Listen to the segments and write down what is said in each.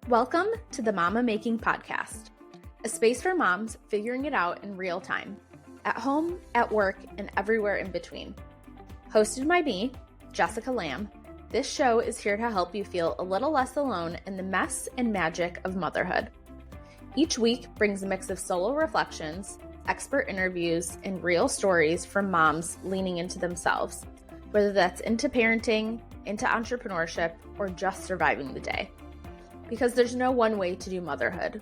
Welcome to the Mama Making Podcast, a space for moms figuring it out in real time, at home, at work, and everywhere in between. Hosted by me, Jessica Lamb, this show is here to help you feel a little less alone in the mess and magic of motherhood. Each week brings a mix of solo reflections, expert interviews, and real stories from moms leaning into themselves, whether that's into parenting, into entrepreneurship, or just surviving the day. Because there's no one way to do motherhood,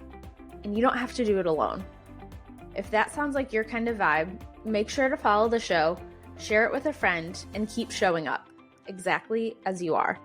and you don't have to do it alone. If that sounds like your kind of vibe, make sure to follow the show, share it with a friend, and keep showing up, exactly as you are.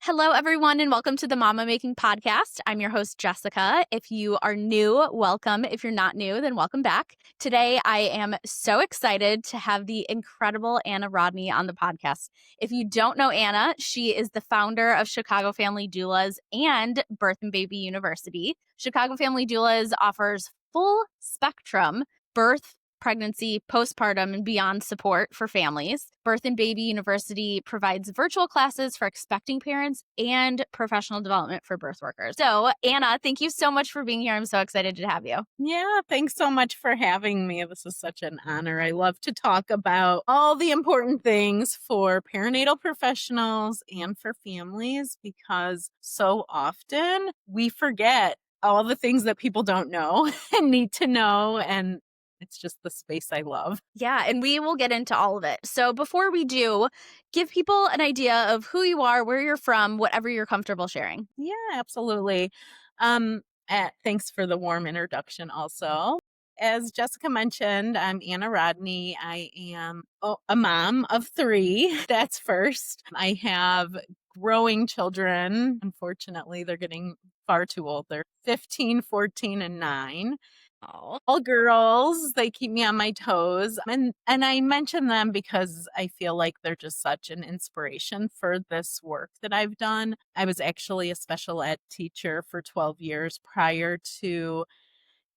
Hello, everyone, and welcome to the Mama Making Podcast. I'm your host, Jessica. If you are new, welcome. If you're not new, then welcome back. Today, I am so excited to have the incredible Anna Rodney on the podcast. If you don't know Anna, she is the founder of Chicago Family Doulas and Birth and Baby University. Chicago Family Doulas offers full spectrum birth, pregnancy, postpartum, and beyond support for families. Birth and Baby University provides virtual classes for expecting parents and professional development for birth workers. So, Anna, thank you so much for being here. I'm so excited to have you. Yeah, thanks so much for having me. This is such an honor. I love to talk about all the important things for perinatal professionals and for families because so often we forget all the things that people don't know and need to know, and it's just the space I love. Yeah, and we will get into all of it. So before we do, give people an idea of who you are, where you're from, whatever you're comfortable sharing. Yeah, absolutely. Thanks for the warm introduction also. As Jessica mentioned, I'm Anna Rodney. I am a mom of 3. That's first. I have growing children. Unfortunately, they're getting far too old. They're 15, 14, and 9. All girls. They keep me on my toes. And I mention them because I feel like they're just such an inspiration for this work that I've done. I was actually a special ed teacher for 12 years prior to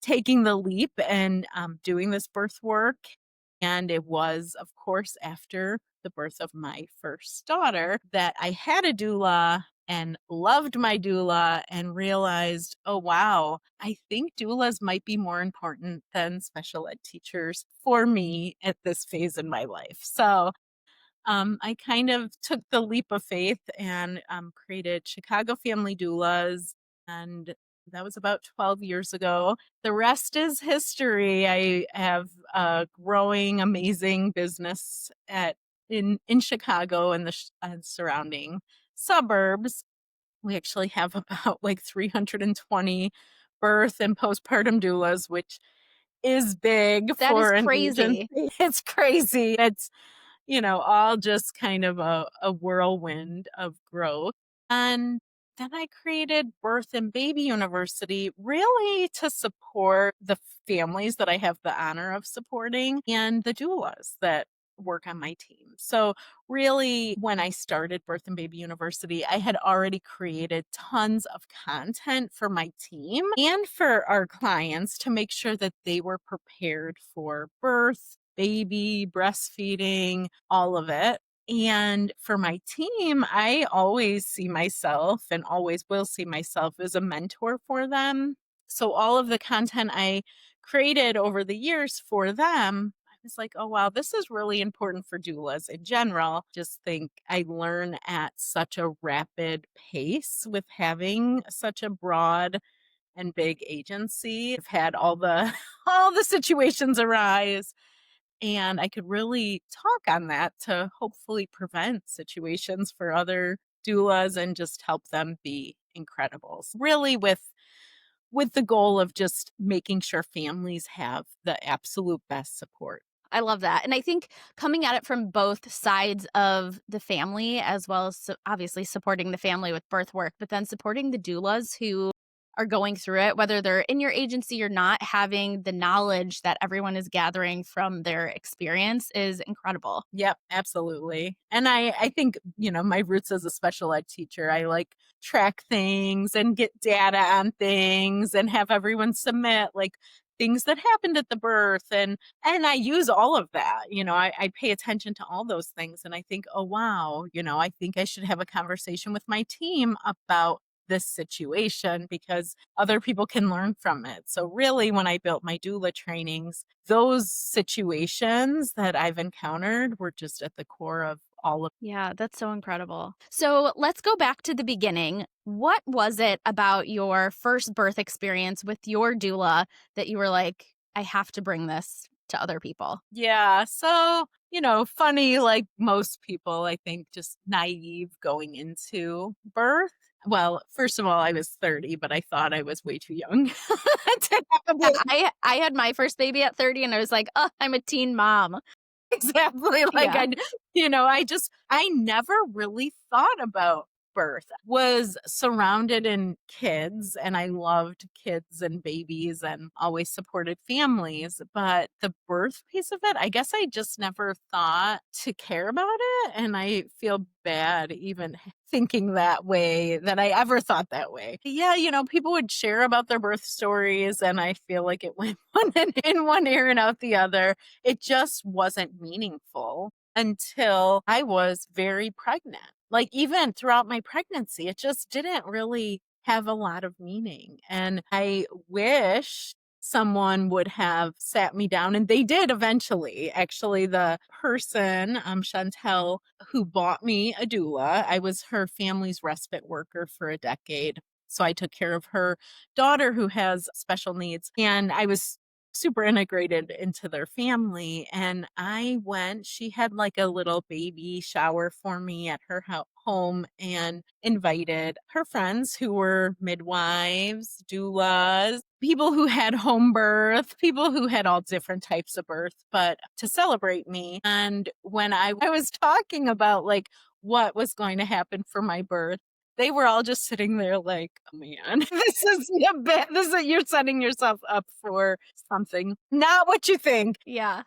taking the leap and doing this birth work. And it was, of course, after the birth of my first daughter that I had a doula and loved my doula and realized, oh, wow, I think doulas might be more important than special ed teachers for me at this phase in my life. So I kind of took the leap of faith and created Chicago Family Doulas, and that was about 12 years ago. The rest is history. I have a growing, amazing business in Chicago and the surrounding suburbs. We actually have about 320 birth and postpartum doulas, which is big for an crazy. agency. It's crazy. It's all just kind of a whirlwind of growth. And then I created Birth and Baby University really to support the families that I have the honor of supporting and the doulas that work on my team. So really, when I started Birth and Baby University, I had already created tons of content for my team and for our clients to make sure that they were prepared for birth, baby, breastfeeding, all of it. And for my team, I always see myself and always will see myself as a mentor for them. So all of the content I created over the years for them, I was like, oh, wow, this is really important for doulas in general. Just think I learn at such a rapid pace with having such a broad and big agency. I've had all the situations arise. And I could really talk on that to hopefully prevent situations for other doulas and just help them be incredible. Really with the goal of just making sure families have the absolute best support. I love that. And I think coming at it from both sides of the family, as well as obviously supporting the family with birth work, but then supporting the doulas who are going through it, whether they're in your agency or not, having the knowledge that everyone is gathering from their experience is incredible. Yep, absolutely. And I think, my roots as a special ed teacher, I track things and get data on things and have everyone submit things that happened at the birth. And I use all of that. I pay attention to all those things. And I think, oh, wow, I think I should have a conversation with my team about this situation because other people can learn from it. So really, when I built my doula trainings, those situations that I've encountered were just at the core of all of. Yeah, that's so incredible. So let's go back to the beginning. What was it about your first birth experience with your doula that you were like, I have to bring this to other people? Yeah. So, funny, like most people, I think just naive going into birth. Well, first of all, I was 30, but I thought I was way too young to have it. I had my first baby at 30 and I was like, oh, I'm a teen mom. Exactly. Like Yeah. I never really thought about birth. Was surrounded in kids and I loved kids and babies and always supported families. But the birth piece of it, I guess I just never thought to care about it. And I feel bad even thinking that way, that I ever thought that way. Yeah, people would share about their birth stories and I feel like it went in one ear and out the other. It just wasn't meaningful until I was very pregnant. Like even throughout my pregnancy, it just didn't really have a lot of meaning. And I wish someone would have sat me down, and they did eventually. Actually, the person, Chantel, who bought me a doula, I was her family's respite worker for a decade. So I took care of her daughter who has special needs. And I was super integrated into their family. And she had like a little baby shower for me at her home and invited her friends who were midwives, doulas, people who had home birth, people who had all different types of birth, but to celebrate me. And when I was talking about like what was going to happen for my birth, they were all just sitting there like, oh man, this is a bit, you're setting yourself up for something, not what you think. Yeah.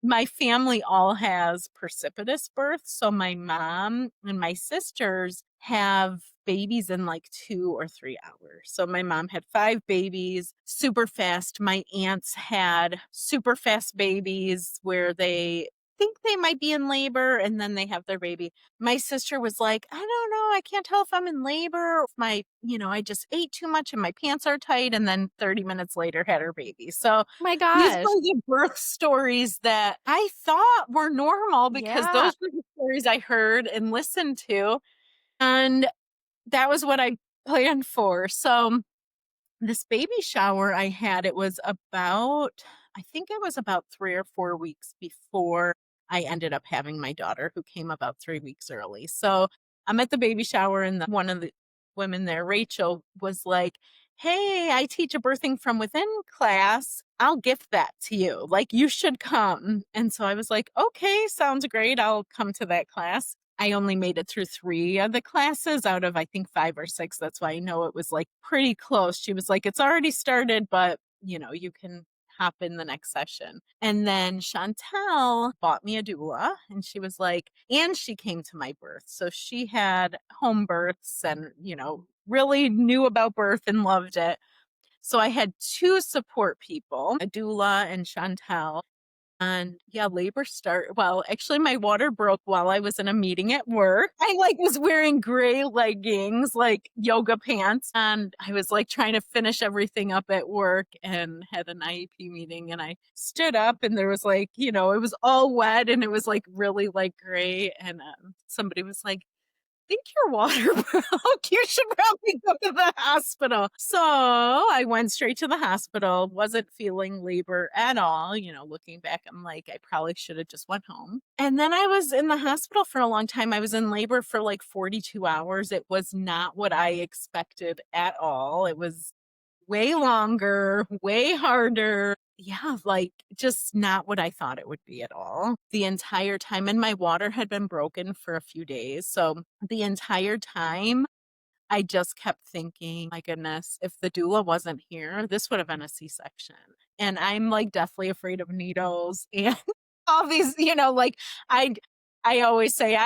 My family all has precipitous births. So my mom and my sisters have babies in like 2 or 3 hours. So my mom had 5 babies super fast. My aunts had super fast babies where they think they might be in labor and then they have their baby. My sister was like, I don't know, I can't tell if I'm in labor, if I just ate too much and my pants are tight, and then 30 minutes later had her baby. So My these gosh. were the birth stories that I thought were normal because Yeah. those were the stories I heard and listened to. And that was what I planned for. So this baby shower I had, I think it was about 3 or 4 weeks before I ended up having my daughter, who came about 3 weeks early. So I'm at the baby shower and one of the women there, Rachel, was like, hey, I teach a birthing from within class. I'll gift that to you. Like, you should come. And so I was like, okay, sounds great. I'll come to that class. I only made it through 3 of the classes out of, I think, 5 or 6. That's why I know it was like pretty close. She was like, it's already started, but you can hop in the next session. And then Chantel bought me a doula, and she was like, and she came to my birth. So she had home births and, really knew about birth and loved it. So I had 2 support people, a doula and Chantel. And yeah, actually my water broke while I was in a meeting at work. I was wearing gray leggings, like yoga pants. And I was trying to finish everything up at work and had an IEP meeting. And I stood up and there was it was all wet and it was really gray. And somebody was like, think your water broke. You should probably go to the hospital. So I went straight to the hospital, wasn't feeling labor at all. Looking back, I'm like, I probably should have just went home. And then I was in the hospital for a long time. I was in labor for 42 hours. It was not what I expected at all. It was way longer, way harder. Yeah, just not what I thought it would be at all. The entire time, and my water had been broken for a few days. So the entire time, I just kept thinking, my goodness, if the doula wasn't here, this would have been a C-section. And I'm deathly afraid of needles and all these, I always say,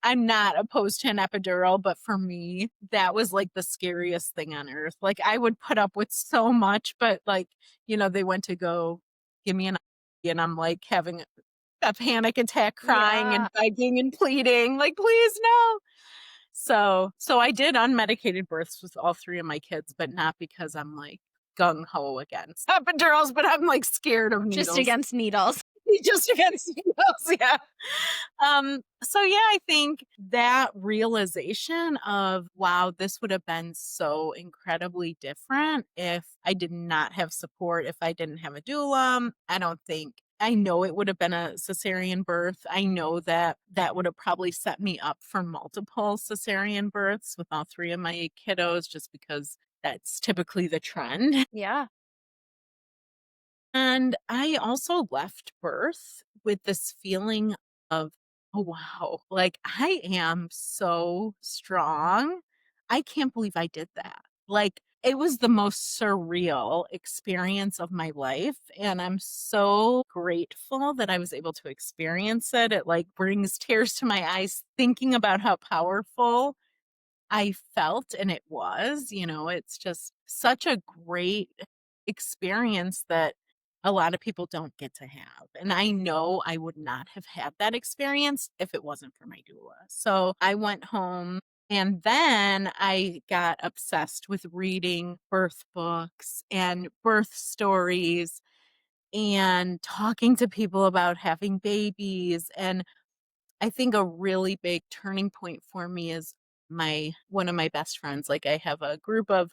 I'm not opposed to an epidural, but for me, that was like the scariest thing on earth. Like I would put up with so much, but like, they went to go give me an IV and I'm like having a panic attack, crying Yeah. and begging and pleading, like, please no. So I did unmedicated births with all three of my kids, but not because I'm like gung ho against epidurals, but I'm like scared of Just needles. against needles. Just against needles, yeah. So yeah, I think that realization of, wow, this would have been so incredibly different if I did not have support, if I didn't have a doula. I know it would have been a cesarean birth. I know that that would have probably set me up for multiple cesarean births with all three of my kiddos, just because that's typically the trend. Yeah. And I also left birth with this feeling of, oh, wow, like I am so strong. I can't believe I did that. Like it was the most surreal experience of my life. And I'm so grateful that I was able to experience it. It like brings tears to my eyes thinking about how powerful I felt, and it was, it's just such a great experience that a lot of people don't get to have. And I know I would not have had that experience if it wasn't for my doula. So I went home and then I got obsessed with reading birth books and birth stories and talking to people about having babies. And I think a really big turning point for me is one of my best friends. Like I have a group of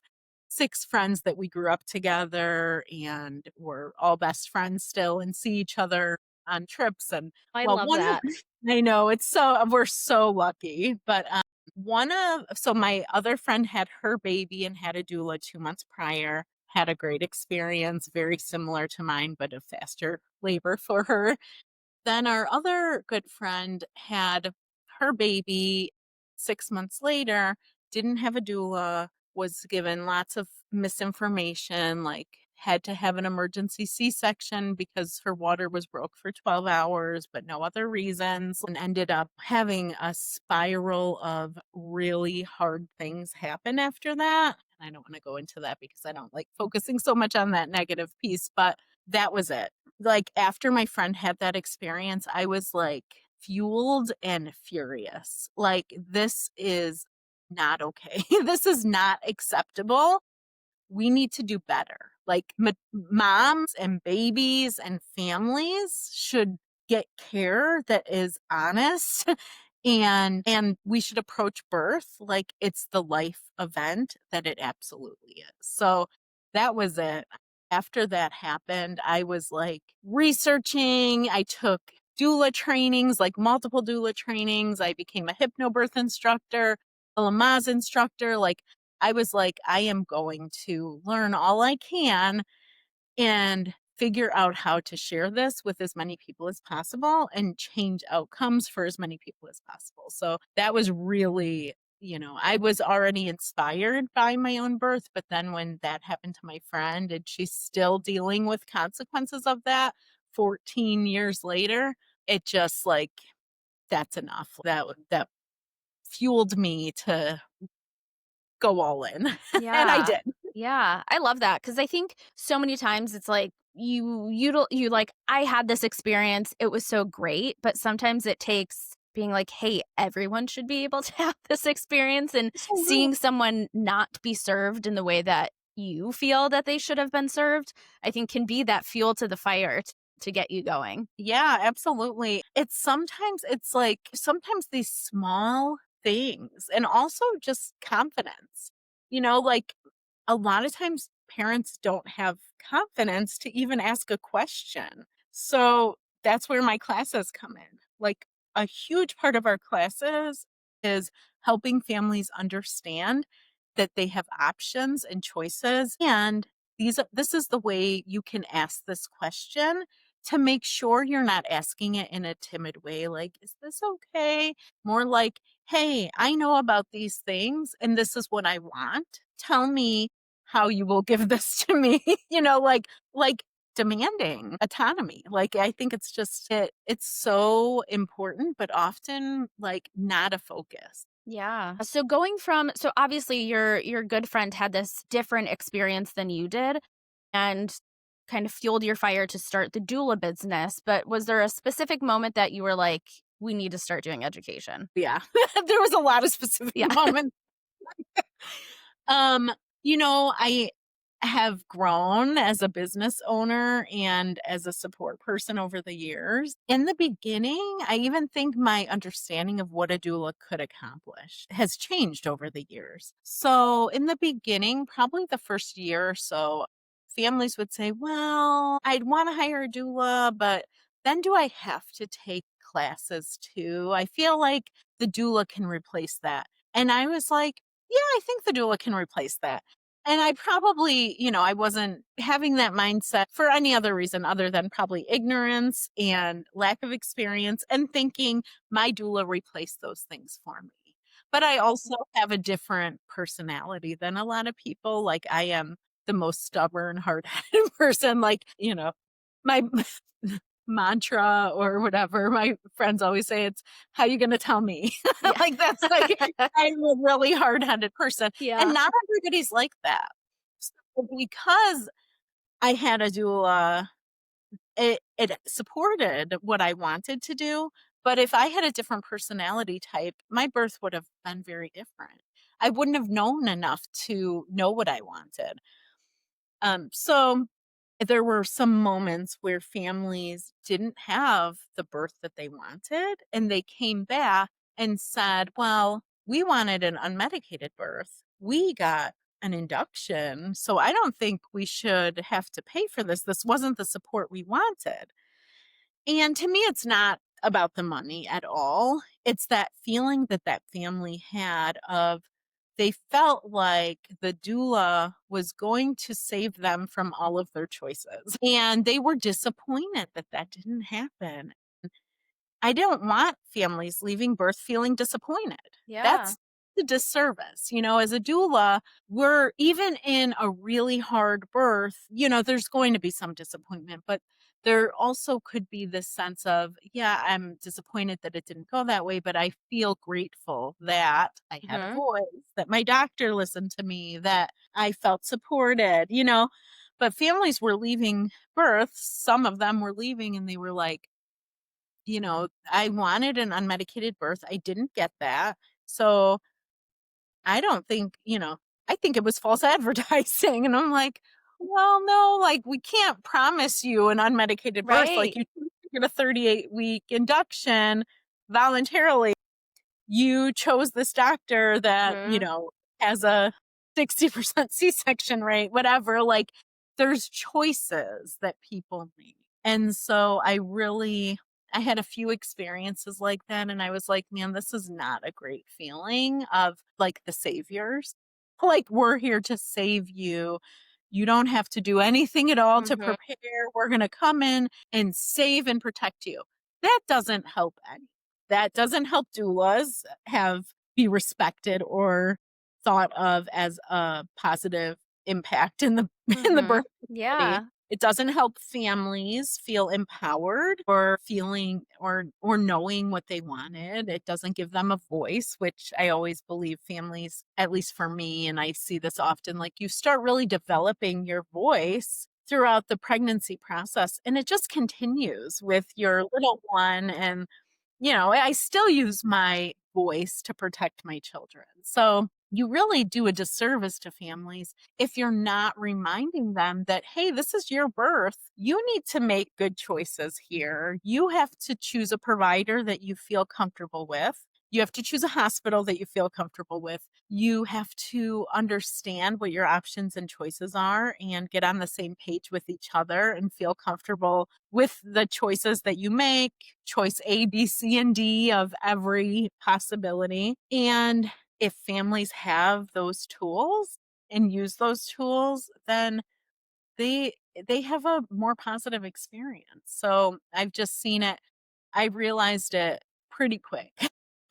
6 friends that we grew up together and we're all best friends still and see each other on trips. And I well, love that. I know we're so lucky, but so my other friend had her baby and had a doula 2 months prior, had a great experience, very similar to mine, but a faster labor for her. Then our other good friend had her baby 6 months later, didn't have a doula, was given lots of misinformation, like had to have an emergency C-section because her water was broke for 12 hours, but no other reasons, and ended up having a spiral of really hard things happen after that. And I don't want to go into that because I don't like focusing so much on that negative piece, but that was it. Like after my friend had that experience, I was like fueled and furious. Like this is not okay. This is not acceptable. We need to do better. Like moms and babies and families should get care that is honest and we should approach birth like it's the life event that it absolutely is. So that was it. After that happened, I was like researching. I took doula trainings, like multiple doula trainings. I became a hypnobirth instructor, a Lamaze instructor. Like I was like, I am going to learn all I can and figure out how to share this with as many people as possible and change outcomes for as many people as possible. So that was really, I was already inspired by my own birth, but then when that happened to my friend and she's still dealing with consequences of that 14 years later, it just like, that's enough. That fueled me to go all in. And I Yeah. did. Yeah. I love that because I think so many times it's like you like, I had this experience. It was so great. But sometimes it takes being like, hey, everyone should be able to have this experience, and seeing someone not be served in the way that you feel that they should have been served, I think can be that fuel to the fire to get you going. Yeah, absolutely. It's like sometimes these small things and also just confidence. Like a lot of times parents don't have confidence to even ask a question. So that's where my classes come in. Like a huge part of our classes is helping families understand that they have options and choices, and this is the way you can ask this question to make sure you're not asking it in a timid way, like, is this okay? More like, hey, I know about these things and this is what I want. Tell me how you will give this to me. Like demanding autonomy. Like, I think it's just, it's so important, but often like not a focus. Yeah. So going from so obviously your good friend had this different experience than you did and kind of fueled your fire to start the doula business, but was there a specific moment that you were like, we need to start doing education? Yeah. There was a lot of specific Yeah. moments. Um, I have grown as a business owner and as a support person over the years. In the beginning, I even think my understanding of what a doula could accomplish has changed over the years. So, in the beginning, probably the first year or so, families would say, well, I'd want to hire a doula, but then do I have to take classes too? I feel like the doula can replace that. And I was like, yeah, I think the doula can replace that. And I probably, I wasn't having that mindset for any other reason other than probably ignorance and lack of experience and thinking my doula replaced those things for me. But I also have a different personality than a lot of people. Like, I am the most stubborn, hard-headed person. Like, my mantra or whatever my friends always say, it's how you going to tell me? Yeah. Like, that's like, I'm a really hard-headed person. Yeah. And not everybody's like that. So because I had a doula, it supported what I wanted to do. But if I had a different personality type, my birth would have been very different. I wouldn't have known enough to know what I wanted. So there were some moments where families didn't have the birth that they wanted, and they came back and said, well, we wanted an unmedicated birth. We got an induction. So I don't think we should have to pay for this. This wasn't the support we wanted. And to me, it's not about the money at all. It's that feeling that that family had of they felt like the doula was going to save them from all of their choices. And they were disappointed that that didn't happen. I don't want families leaving birth feeling disappointed. Yeah. That's the disservice. As a doula, we're even in a really hard birth, there's going to be some disappointment, but there also could be this sense of, yeah, I'm disappointed that it didn't go that way, but I feel grateful that I had a voice, that my doctor listened to me, that I felt supported, But families were leaving birth. Some of them were leaving and they were like, I wanted an unmedicated birth. I didn't get that. So I don't think, I think it was false advertising. And I'm like, well, no, like, we can't promise you an unmedicated birth. Like, Right. you get a 38-week induction voluntarily. You chose this doctor that, has a 60% C-section rate, whatever. Like, there's choices that people make. And so I had a few experiences like that. And I was like, man, this is not a great feeling of like the saviors. Like, we're here to save you. You don't have to do anything at all to prepare. We're going to come in and save and protect you. That doesn't help any. That doesn't help doulas be respected or thought of as a positive impact in the in the birth community. Yeah. It doesn't help families feel empowered or feeling or knowing what they wanted. It doesn't give them a voice, which I always believe families, at least for me, and I see this often, like, you start really developing your voice throughout the pregnancy process, and it just continues with your little one. And I still use my voice to protect my children. So you really do a disservice to families if you're not reminding them that, hey, this is your birth. You need to make good choices here. You have to choose a provider that you feel comfortable with. You have to choose a hospital that you feel comfortable with. You have to understand what your options and choices are and get on the same page with each other and feel comfortable with the choices that you make, choice A, B, C, and D of every possibility. And if families have those tools and use those tools, then they have a more positive experience. So I've just seen it. I realized it pretty quick.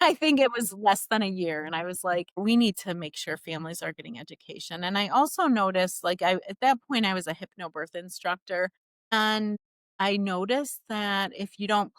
I think it was less than a year. And I was like, we need to make sure families are getting education. And I also noticed, like, at that point, I was a hypnobirth instructor. And I noticed that if you don't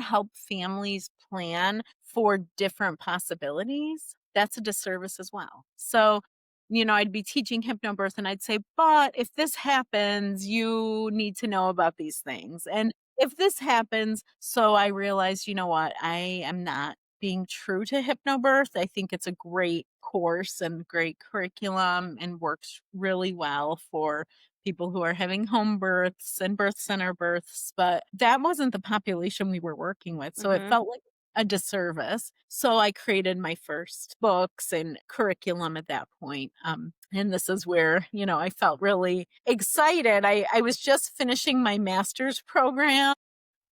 help families plan for different possibilities, that's a disservice as well. So, I'd be teaching hypnobirth and I'd say, but if this happens, you need to know about these things. And if this happens, so I realized, you know what, I am not being true to hypnobirth. I think it's a great course and great curriculum and works really well for people who are having home births and birth center births, but that wasn't the population we were working with. So it Mhm. felt like a disservice. So I created my first books and curriculum at that point. And this is where, I felt really excited. I was just finishing my master's program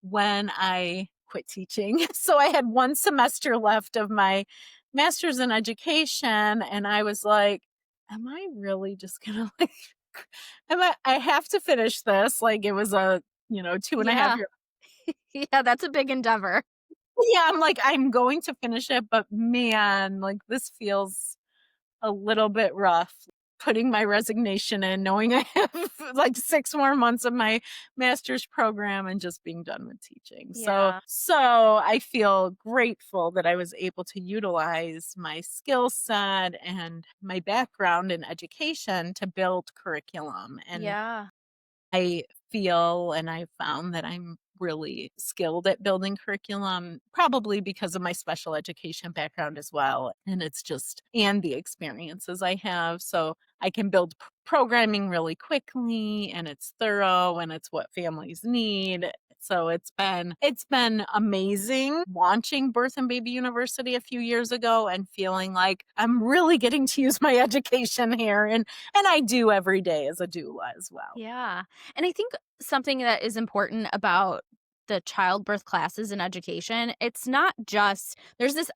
when I quit teaching. So I had one semester left of my master's in education. And I was like, am I really just gonna I have to finish this. Like it was a, 2.5 Yeah. year. Yeah, that's a big endeavor. Yeah, I'm like, I'm going to finish it, but man, like this feels a little bit rough putting my resignation in, knowing I have like 6 more months of my master's program and just being done with teaching. So Yeah. I feel grateful that I was able to utilize my skill set and my background in education to build curriculum. And Yeah. I feel and I found that I'm really skilled at building curriculum, probably because of my special education background as well. And the experiences I have. So I can build programming really quickly and it's thorough and it's what families need. So it's been amazing launching Birth and Baby University a few years ago and feeling like I'm really getting to use my education here. And I do every day as a doula as well. Yeah. And I think something that is important about the childbirth classes in education, it's not just,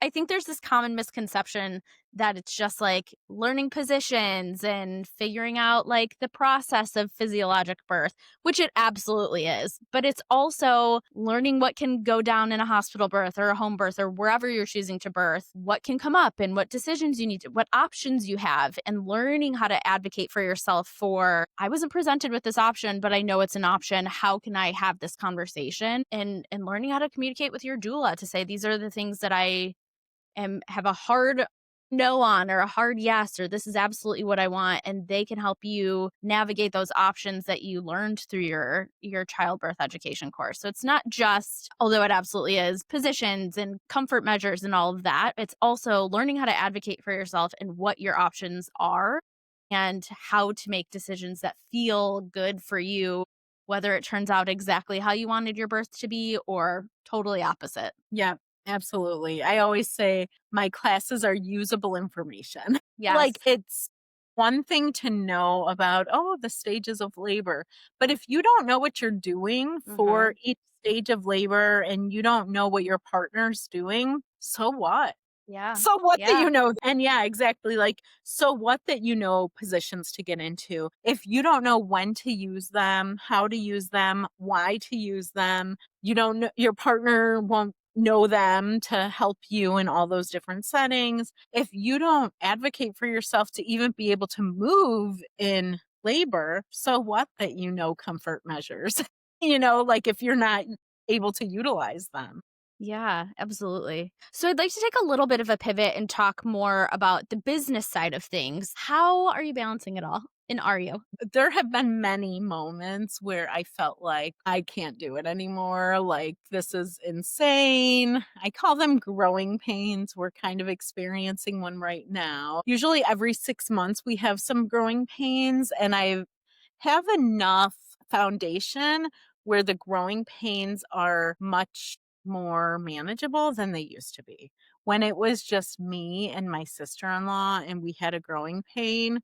I think there's this common misconception that it's just like learning positions and figuring out like the process of physiologic birth, which it absolutely is. But it's also learning what can go down in a hospital birth or a home birth or wherever you're choosing to birth, what can come up and what decisions you need to, what options you have, and learning how to advocate for yourself for, I wasn't presented with this option, but I know it's an option. How can I have this conversation? And learning how to communicate with your doula to say, these are the things that I have a hard no on or a hard yes, or this is absolutely what I want. And they can help you navigate those options that you learned through your childbirth education course. So it's not just, although it absolutely is, positions and comfort measures and all of that. It's also learning how to advocate for yourself and what your options are and how to make decisions that feel good for you, whether it turns out exactly how you wanted your birth to be or totally opposite. Yeah, absolutely. I always say my classes are usable information. Yes. Like it's one thing to know about, the stages of labor. But if you don't know what you're doing Mm-hmm. for each stage of labor and you don't know what your partner's doing, so what? Yeah. So what that Yeah. you know and yeah, exactly, like, so what that you know positions to get into. If you don't know when to use them, how to use them, why to use them, you don't know your partner won't know them to help you in all those different settings. If you don't advocate for yourself to even be able to move in labor, so what that you know comfort measures, like if you're not able to utilize them. Yeah, absolutely. So I'd like to take a little bit of a pivot and talk more about the business side of things. How are you balancing it all? And are you? There have been many moments where I felt like I can't do it anymore. Like, this is insane. I call them growing pains. We're kind of experiencing one right now. Usually, every 6 months, we have some growing pains, and I have enough foundation where the growing pains are much more manageable than they used to be. When it was just me and my sister in law, and we had a growing pain,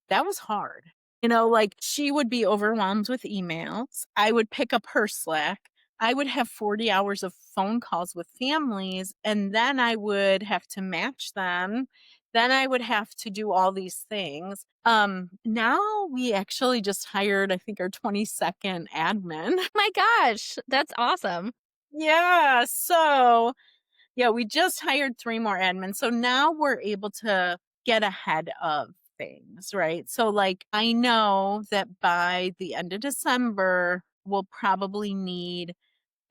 that was hard. Like she would be overwhelmed with emails. I would pick up her slack. I would have 40 hours of phone calls with families, and then I would have to match them. Then I would have to do all these things. Now we actually just hired, I think, our 22nd admin. My gosh, that's awesome. Yeah. So, yeah, we just hired 3 more admins. So now we're able to get ahead of things, right? So like I know that by the end of December, we'll probably need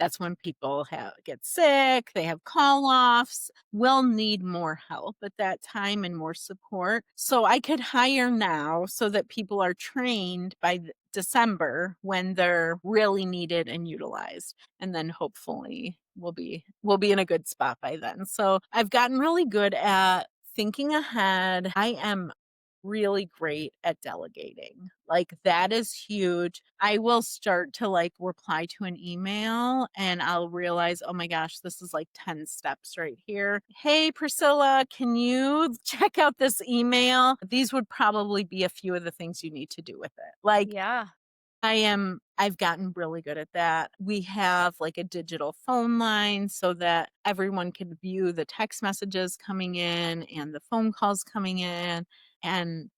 that's when people get sick, they have call-offs. We'll need more help at that time and more support. So I could hire now so that people are trained by December when they're really needed and utilized. And then hopefully we'll be in a good spot by then. So I've gotten really good at thinking ahead. I am really great at delegating. Like that is huge. I will start to like reply to an email and I'll realize, oh my gosh, this is like 10 steps right here. Hey, Priscilla, can you check out this email? These would probably be a few of the things you need to do with it. Like Yeah. I've gotten really good at that. We have like a digital phone line so that everyone can view the text messages coming in and the phone calls coming in. And,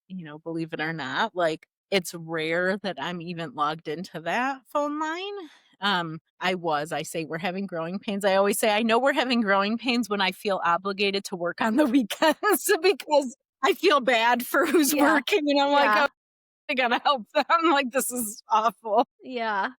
believe it or not, like it's rare that I'm even logged into that phone line. I say we're having growing pains. I always say, I know we're having growing pains when I feel obligated to work on the weekends because I feel bad for who's Yeah. working. And I'm like, Yeah. oh, I gotta help them. Like, this is awful. Yeah.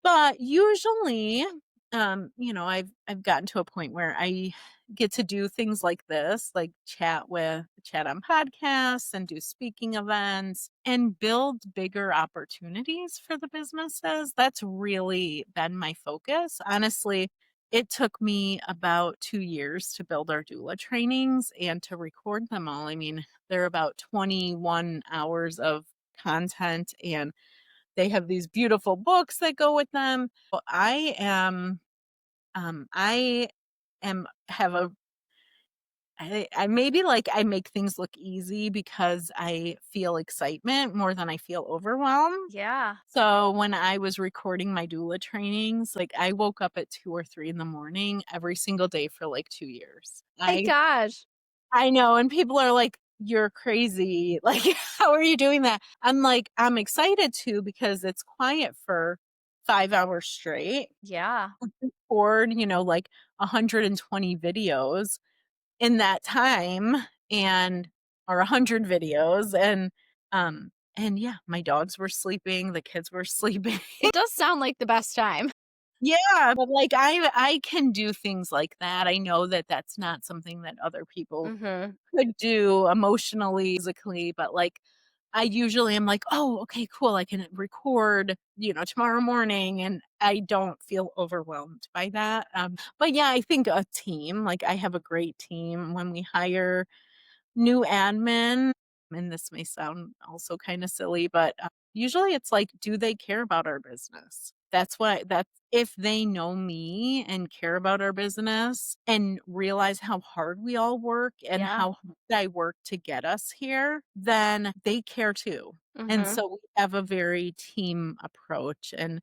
But usually, I've gotten to a point where I get to do things like this, like chat on podcasts and do speaking events and build bigger opportunities for the businesses. That's really been my focus. Honestly, it took me about 2 years to build our doula trainings and to record them all. I mean, they're about 21 hours of content and they have these beautiful books that go with them. Well, I am have a I maybe like I make things look easy because I feel excitement more than I feel overwhelmed. Yeah. So when I was recording my doula trainings, like I woke up at 2 or 3 in the morning every single day for like 2 years. My gosh. I know, and people are like, "You're crazy. Like, how are you doing that?" I'm like, "I'm excited to because it's quiet for 5 hours straight." Yeah. Record, like 120 videos in that time and or 100 videos and yeah, my dogs were sleeping, the kids were sleeping. It does sound like the best time. Yeah, but like I can do things like that. I know that that's not something that other people Mhm. could do emotionally, physically, but like I usually am like, oh, okay, cool. I can record, tomorrow morning and I don't feel overwhelmed by that. But yeah, I think a team, like I have a great team when we hire new admin, and this may sound also kind of silly, but usually it's like, do they care about our business? That's if they know me and care about our business and realize how hard we all work and Yeah. how hard I work to get us here, then they care too. And Mhm. so we have a very team approach. And,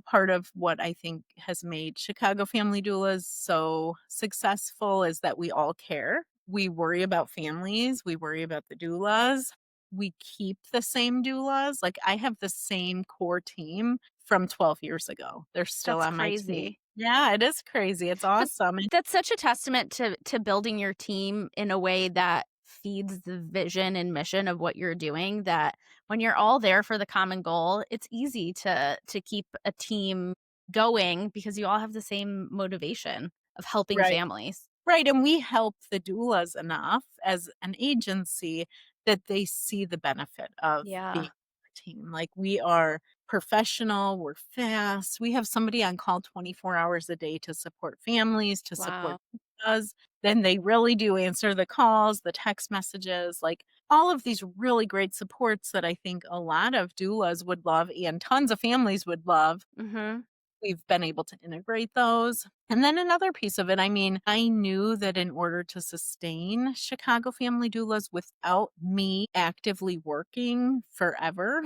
part of what I think has made Chicago Family Doulas so successful is that we all care. We worry about families, we worry about the doulas. We keep the same doulas. Like I have the same core team from 12 years ago. They're still That's on my team. crazy. Yeah, it is crazy. It's But awesome. And that's such a testament to building your team in a way that feeds the vision and mission of what you're doing, that when you're all there for the common goal, it's easy to keep a team going because you all have the same motivation of helping right. families. Right. And we help the doulas enough as an agency that they see the benefit of being Yeah. a team. Like we are professional, we're fast. We have somebody on call 24 hours a day to support families, to support Wow. doulas. Then they really do answer the calls, the text messages, like all of these really great supports that I think a lot of doulas would love and tons of families would love. Mhm. We've been able to integrate those. And then another piece of it, I mean, I knew that in order to sustain Chicago Family Doulas without me actively working forever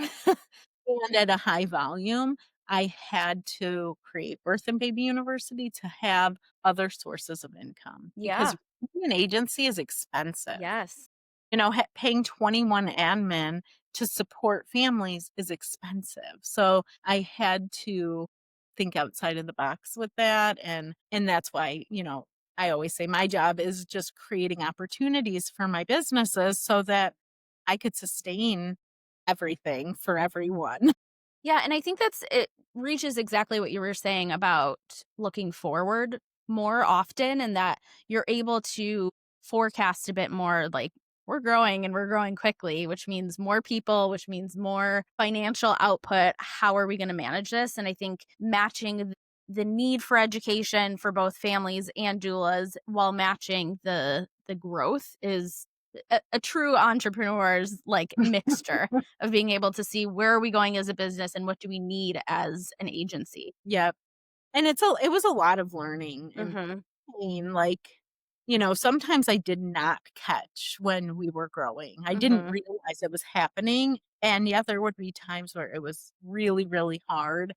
and at a high volume, I had to create Birth and Baby University to have other sources of income because Yeah. an agency is expensive. Yes. Paying 21 admin to support families is expensive. So I had to think outside of the box with that. And that's why, I always say my job is just creating opportunities for my businesses so that I could sustain everything for everyone. Yeah, and I think it reaches exactly what you were saying about looking forward more often, and that you're able to forecast a bit more, like, we're growing and we're growing quickly, which means more people, which means more financial output. How are we going to manage this? And I think matching the need for education for both families and doulas while matching the growth is a true entrepreneur's like mixture of being able to see where are we going as a business and what do we need as an agency. Yep. And it was a lot of learning and Mhm. pain, like, sometimes I did not catch when we were growing. I didn't Mhm. realize it was happening, and yet there would be times where it was really, really hard.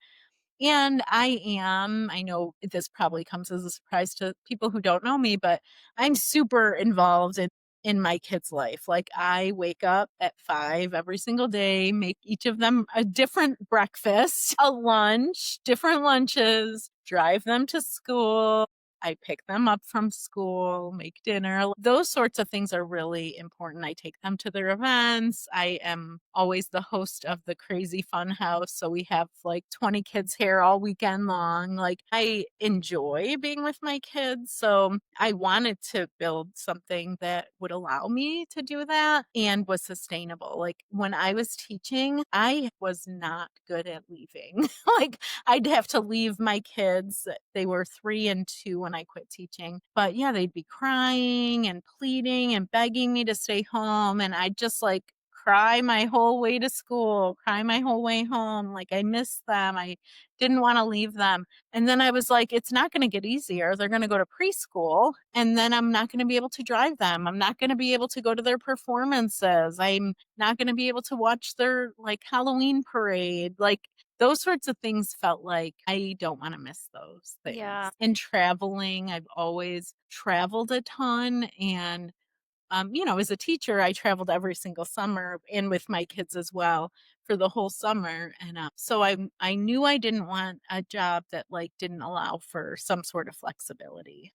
And I know this probably comes as a surprise to people who don't know me, but I'm super involved in my kids' life. Like, I wake up at 5 every single day, make each of them a different breakfast, a lunch, different lunches, drive them to school. I pick them up from school, make dinner. Those sorts of things are really important. I take them to their events. I am always the host of the crazy fun house. So we have like 20 kids here all weekend long. Like, I enjoy being with my kids. So I wanted to build something that would allow me to do that and was sustainable. Like, when I was teaching, I was not good at leaving. Like, I'd have to leave my kids. They were 3 and 2 when I quit teaching. But yeah, they'd be crying and pleading and begging me to stay home. And I'd just like cry my whole way to school, cry my whole way home. Like, I missed them. I didn't want to leave them. And then I was like, it's not going to get easier. They're going to go to preschool, and then I'm not going to be able to drive them. I'm not going to be able to go to their performances. I'm not going to be able to watch their like Halloween parade. Like, those sorts of things felt like I don't want to miss those Yeah. things. And traveling, I've always traveled a ton. And, as a teacher, I traveled every single summer and with my kids as well for the whole summer. And so I knew I didn't want a job that like didn't allow for some sort of flexibility.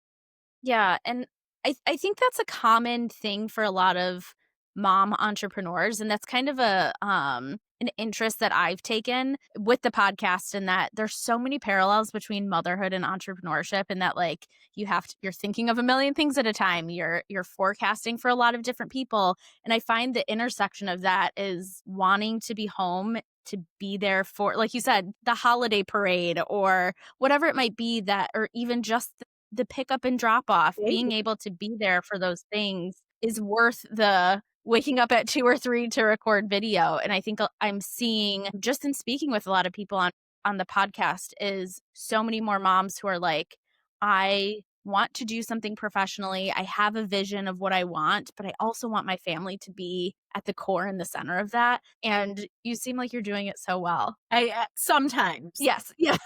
Yeah, and I think that's a common thing for a lot of mom entrepreneurs, and that's kind of an interest that I've taken with the podcast, and that there's so many parallels between motherhood and entrepreneurship, and that like you're thinking of a million things at a time. You're forecasting for a lot of different people, and I find the intersection of that is wanting to be home to be there for, like you said, the holiday parade or whatever it might be, that or even just the pickup and drop off, being able to be there for those things is worth the waking up at 2 or 3 to record video. And I think I'm seeing, just in speaking with a lot of people on the podcast, is so many more moms who are like, I want to do something professionally. I have a vision of what I want, but I also want my family to be at the core and the center of that. And you seem like you're doing it so well. I sometimes. Yes. Yeah.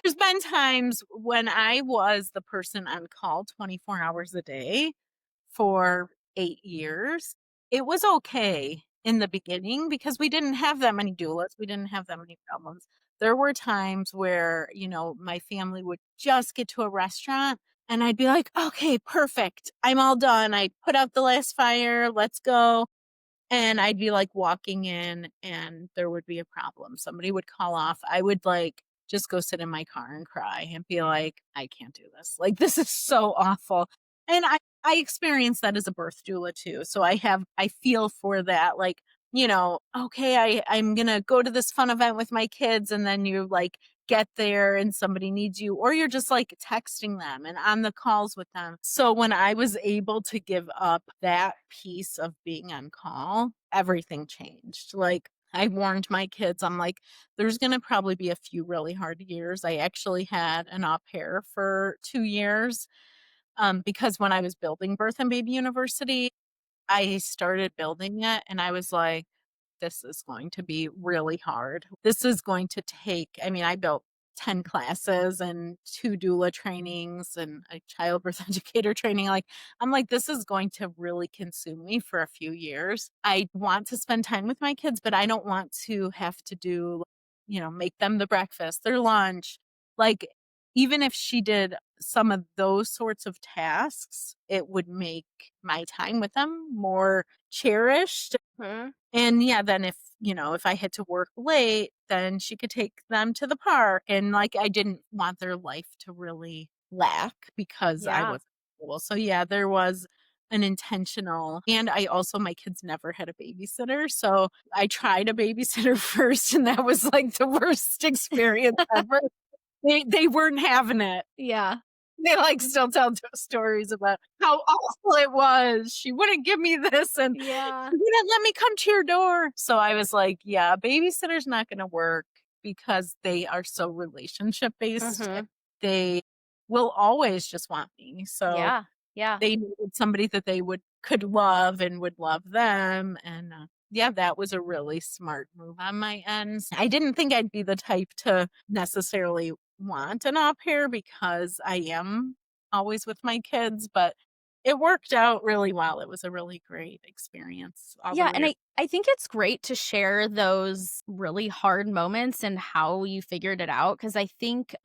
There's been times when I was the person on call 24 hours a day for 8 years. It was okay in the beginning because we didn't have that many doulas. We didn't have that many problems. There were times where, my family would just get to a restaurant and I'd be like, okay, perfect. I'm all done. I put out the last fire. Let's go. And I'd be like walking in and there would be a problem. Somebody would call off. I would like just go sit in my car and cry and be like, I can't do this. Like, this is so awful. And I experienced that as a birth doula too. So I feel for that. Like, okay, I'm gonna go to this fun event with my kids, and then you like get there and somebody needs you, or you're just like texting them and on the calls with them. So when I was able to give up that piece of being on call, everything changed. Like, I warned my kids, I'm like, there's going to probably be a few really hard years. I actually had an au pair for 2 years because when I was building Birth and Baby University, I started building it and I was like, this is going to be really hard. This is going to take, I built 10 classes and 2 doula trainings and a childbirth educator training. Like, I'm like, this is going to really consume me for a few years. I want to spend time with my kids, but I don't want to have to do, make them the breakfast, their lunch. Like, even if she did some of those sorts of tasks, it would make my time with them more cherished. Mhm. And yeah, then if I had to work late, then she could take them to the park. And like, I didn't want their life to really lack because I Yeah. wasn't able. So yeah, there was an intentional, and my kids never had a babysitter. So I tried a babysitter first, and that was like the worst experience ever. They weren't having it. Yeah. They like still tell stories about how awful it was. She wouldn't give me this and Yeah. she wouldn't let me come to your door. So I was like, yeah, babysitter's not going to work because they are so relationship based. Mhm. They will always just want me. So Yeah. Yeah. they needed somebody that they could love and would love them. And yeah, that was a really smart move on my end. I didn't think I'd be the type to necessarily want an au pair because I am always with my kids, but it worked out really well. It was a really great experience all the Yeah, way. and I think it's great to share those really hard moments and how you figured it out, because I think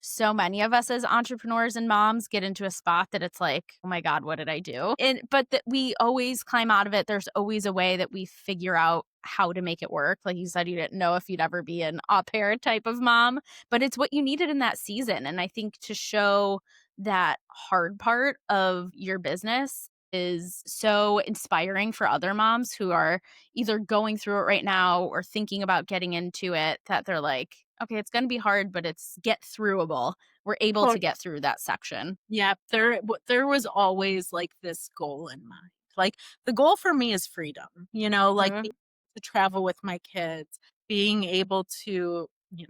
so many of us as entrepreneurs and moms get into a spot that it's like, oh my God, what did I do? But that we always climb out of it. There's always a way that we figure out how to make it work. Like you said, you didn't know if you'd ever be an au pair type of mom, but it's what you needed in that season. And I think to show that hard part of your business is so inspiring for other moms who are either going through it right now or thinking about getting into it, that they're like, okay, it's going to be hard, but it's get throughable. We're able to get through that section. Yeah, there was always like this goal in mind. Like the goal for me is freedom, like Mhm. being able to travel with my kids, being able to,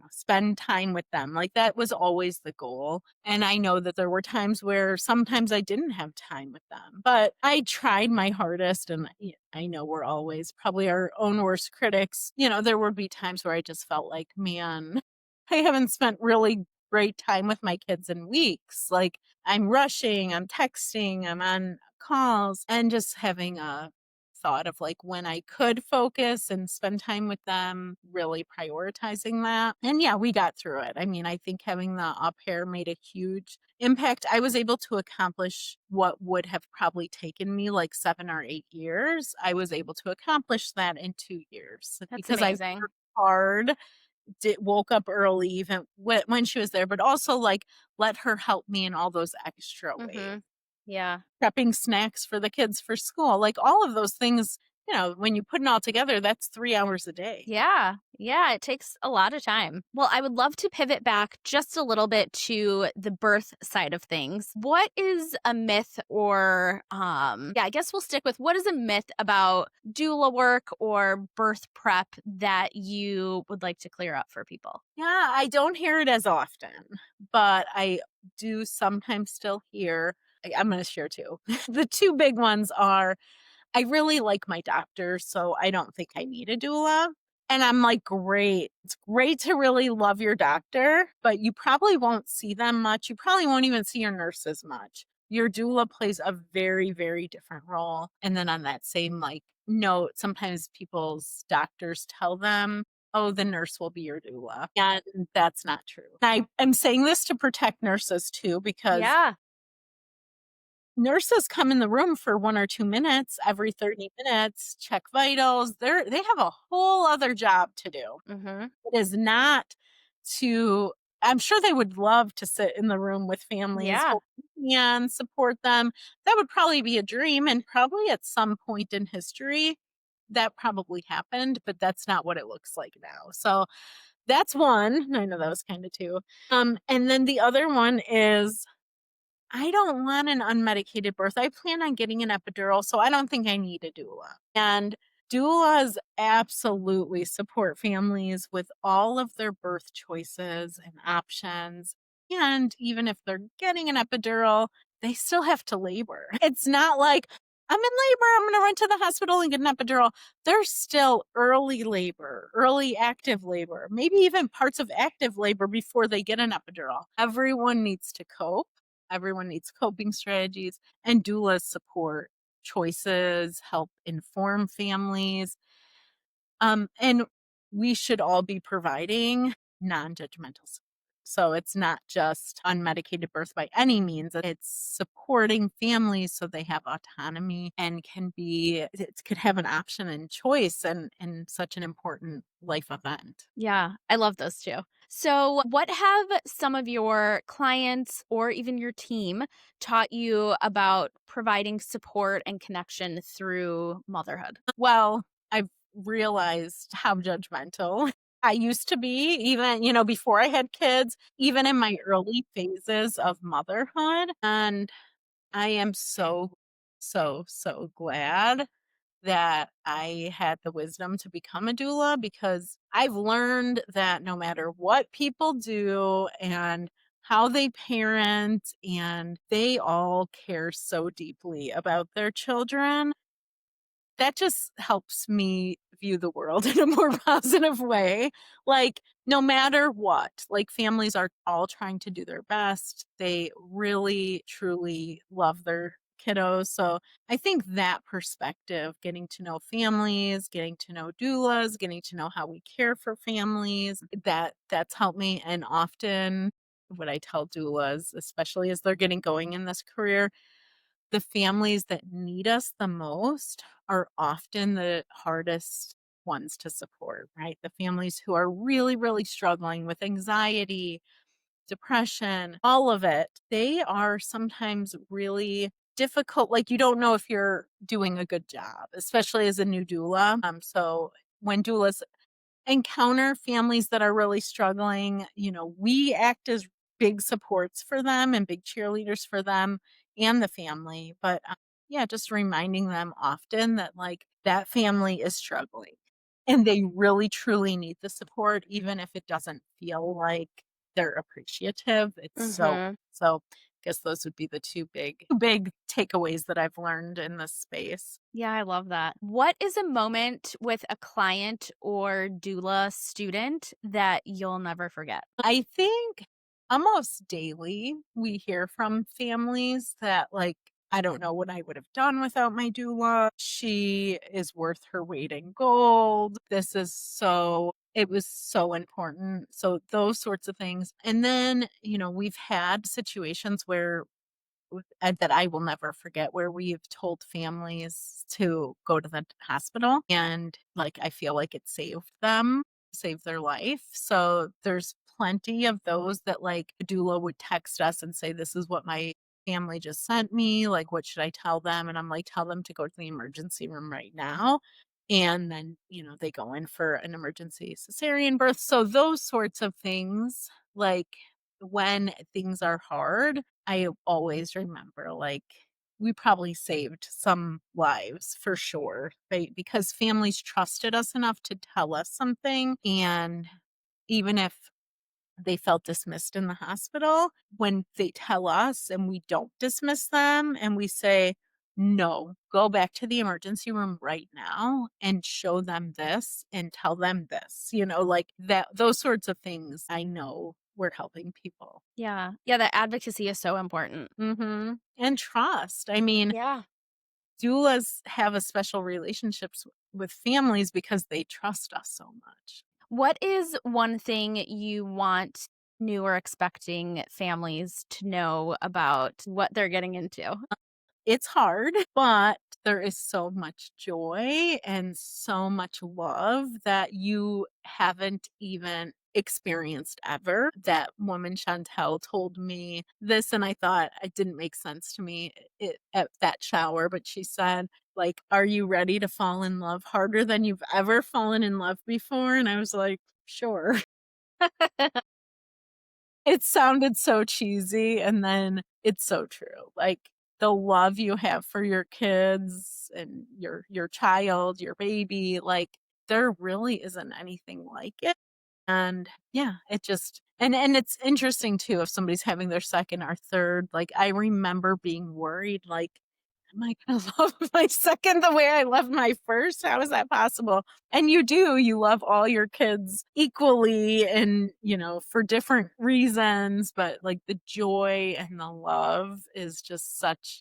spend time with them. Like that was always the goal. And I know that there were times where sometimes I didn't have time with them, but I tried my hardest. And I know we're always probably our own worst critics. There would be times where I just felt like, man, I haven't spent really great time with my kids in weeks. Like I'm rushing, I'm texting, I'm on calls, and just having a thought of like when I could focus and spend time with them, really prioritizing that. And yeah, we got through it. I mean, I think having the au pair made a huge impact. I was able to accomplish what would have probably taken me like 7 or 8 years. I was able to accomplish that in 2 years That's because I amazing. worked hard, woke up early even when she was there, but also like let her help me in all those extra ways. Mhm. Yeah. Prepping snacks for the kids for school, like all of those things, when you put it all together, that's 3 hours a day. Yeah. Yeah. It takes a lot of time. Well, I would love to pivot back just a little bit to the birth side of things. What is a myth or, I guess we'll stick with what is a myth about doula work or birth prep that you would like to clear up for people? Yeah, I don't hear it as often, but I do sometimes still hear. I'm going to share two. The two big ones are I really like my doctor, so I don't think I need a doula. And I'm like, great. It's great to really love your doctor, but you probably won't see them much. You probably won't even see your nurses much. Your doula plays a very, very different role. And then on that same like note, sometimes people's doctors tell them, oh, the nurse will be your doula. And that's not true. I am saying this to protect nurses too, because Yeah. nurses come in the room for 1 or 2 minutes every 30 minutes, check vitals. They have a whole other job to do. Mhm. It is not to, I'm sure they would love to sit in the room with families, Yeah. hold hands, support them. That would probably be a dream. And probably at some point in history, that probably happened, but that's not what it looks like now. So that's one. I know that was kind of two. And then the other one is I don't want an unmedicated birth. I plan on getting an epidural, so I don't think I need a doula. And doulas absolutely support families with all of their birth choices and options. And even if they're getting an epidural, they still have to labor. It's not like I'm in labor, I'm going to run to the hospital and get an epidural. There's still early labor, early active labor, maybe even parts of active labor before they get an epidural. Everyone needs to cope. Everyone needs coping strategies, and doulas support choices, help inform families. And we should all be providing non-judgmental support. So it's not just unmedicated birth by any means. It's supporting families so they have autonomy and it could have an option and choice and such an important life event. Yeah, I love those too. So, what have some of your clients or even your team taught you about providing support and connection through motherhood? Well, I've realized how judgmental I used to be, even, before I had kids, even in my early phases of motherhood. And I am so, so, so glad that I had the wisdom to become a doula, because I've learned that no matter what people do and how they parent, and they all care so deeply about their children, that just helps me view the world in a more positive way. Like, no matter what, like, families are all trying to do their best. They really, truly love their kiddos. So I think that perspective, getting to know families, getting to know doulas, getting to know how we care for families, that's helped me. And often what I tell doulas, especially as they're getting going in this career, the families that need us the most are often the hardest ones to support, right? The families who are really, really struggling with anxiety, depression, all of it, they are sometimes really difficult. Like, you don't know if you're doing a good job, especially as a new doula. So when doulas encounter families that are really struggling, we act as big supports for them and big cheerleaders for them and the family. But yeah, just reminding them often that, like, that family is struggling and they really truly need the support, even if it doesn't feel like they're appreciative. So I guess those would be the two big takeaways that I've learned in this space. Yeah, I love that. What is a moment with a client or doula student that you'll never forget? I think almost daily we hear from families that, like, I don't know what I would have done without my doula. She is worth her weight in gold. It was so important. So those sorts of things. And then, we've had situations that I will never forget, where we've told families to go to the hospital, and, like, I feel like it saved their life. So there's plenty of those that, like, a doula would text us and say, "This is what my family just sent me. Like, what should I tell them?" And I'm like, "Tell them to go to the emergency room right now." And then, they go in for an emergency cesarean birth. So those sorts of things, like, when things are hard, I always remember, like, we probably saved some lives for sure, right? Because families trusted us enough to tell us something. And even if they felt dismissed in the hospital, when they tell us and we don't dismiss them and we say, "No, go back to the emergency room right now and show them this and tell them this," like that, those sorts of things, I know we're helping people. Yeah. Yeah, that advocacy is so important. And trust. I mean, Yeah. doulas have a special relationships with families because they trust us so much. What is one thing you want new or expecting families to know about what they're getting into? It's hard, but there is so much joy and so much love that you haven't even experienced ever. That woman Chantel told me this, and I thought it didn't make sense to me at that shower, but she said, like, "Are you ready to fall in love harder than you've ever fallen in love before?" And I was like, "Sure." It sounded so cheesy, and then it's so true. Like, the love you have for your kids and your child, your baby, like, there really isn't anything like it. And yeah, it just and it's interesting too if somebody's having their second or third. Like, I remember being worried, like, am I gonna love my second the way I love my first? How is that possible? And you love all your kids equally, and, for different reasons, but, like, the joy and the love is just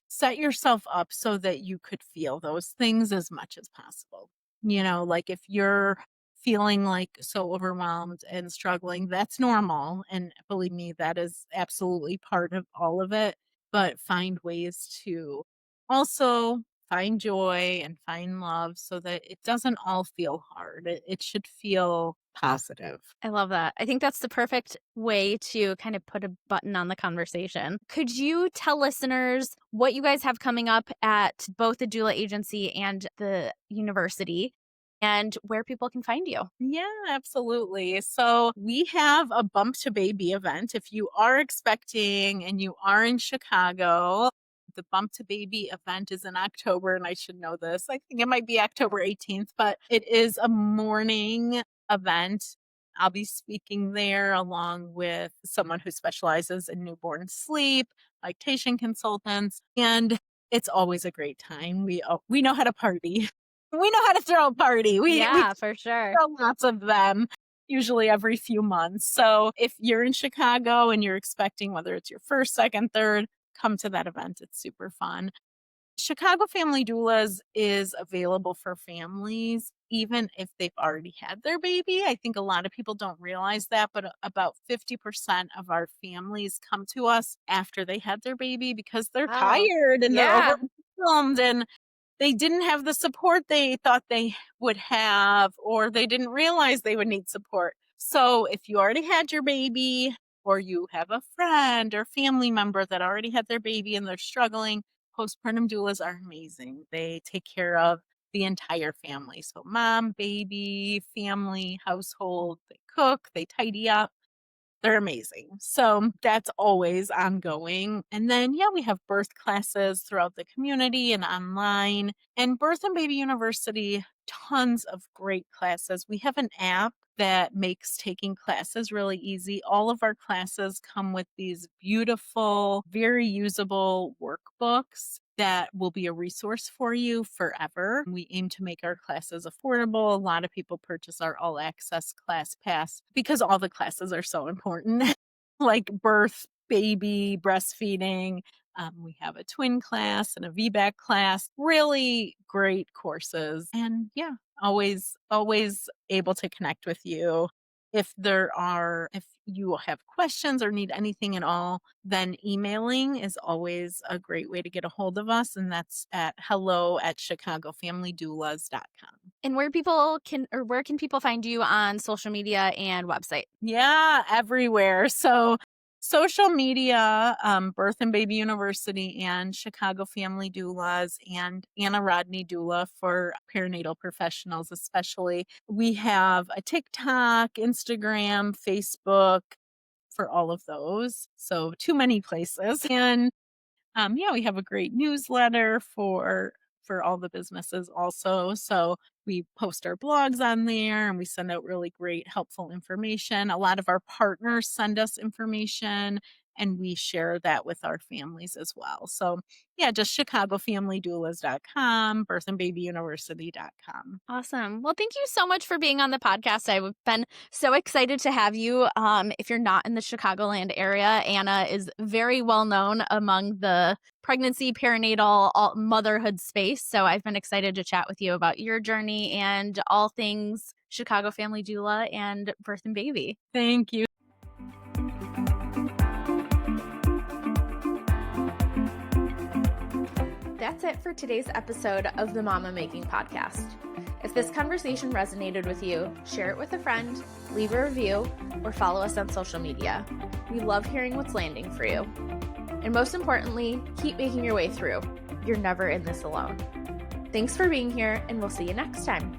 set yourself up so that you could feel those things as much as possible. Like, if you're feeling like so overwhelmed and struggling, that's normal. And believe me, that is absolutely part of all of it. But find ways to also find joy and find love so that it doesn't all feel hard. It should feel positive. I love that. I think that's the perfect way to kind of put a button on the conversation. Could you tell listeners what you guys have coming up at both the doula agency and the university and where people can find you? Yeah, absolutely. So we have a bump to baby event. If you are expecting and you are in Chicago, the bump to baby event is in October, and I should know this. I think it might be October 18th, but it is a morning event. I'll be speaking there along with someone who specializes in newborn sleep, lactation consultants, and it's always a great time. We know how to party. We know how to throw a party. We For sure. throw lots of them, usually every few months. So if you're in Chicago and you're expecting, whether it's your first, second, third, come to that event. It's super fun. Chicago Family Doulas is available for families, even if they've already had their baby. I think a lot of people don't realize that, but about 50% of our families come to us after they had their baby because they're Wow. tired and Yeah. they're overwhelmed and they didn't have the support they thought they would have, or they didn't realize they would need support. So if you already had your baby, or you have a friend or family member that already had their baby and they're struggling, postpartum doulas are amazing. They take care of the entire family. So mom, baby, family, household, they cook, they tidy up. They're amazing. So that's always ongoing. And then, yeah, we have birth classes throughout the community and online. And Birth and Baby University, tons of great classes. We have an app that makes taking classes really easy. All of our classes come with these beautiful, very usable workbooks that will be a resource for you forever. We aim to make our classes affordable. A lot of people purchase our all access class pass because all the classes are so important, like birth, baby, breastfeeding. We have a twin class and a VBAC class, really great courses. And yeah, always able to connect with you. If you have questions or need anything at all, then emailing is always a great way to get a hold of us. And that's at hello@chicagofamilydoulas.com. And where can people find you on social media and website? Yeah, everywhere. So social media, Birth and Baby University and Chicago Family Doulas and Anna Rodney Doula for perinatal professionals, especially. We have a TikTok, Instagram, Facebook for all of those. So too many places. And yeah, we have a great newsletter for all the businesses also. So we post our blogs on there and we send out really great, helpful information. A lot of our partners send us information and we share that with our families as well. So yeah, just chicagofamilydoulas.com, birthandbabyuniversity.com. Awesome. Well, thank you so much for being on the podcast. I've been so excited to have you. If you're not in the Chicagoland area, Anna is very well known among the pregnancy, perinatal, motherhood space. So I've been excited to chat with you about your journey and all things Chicago Family Doula and Birth and Baby. Thank you. That's it for today's episode of the Mama Making Podcast. If this conversation resonated with you, share it with a friend, leave a review, or follow us on social media. We love hearing what's landing for you. And most importantly, keep making your way through. You're never in this alone. Thanks for being here, and we'll see you next time.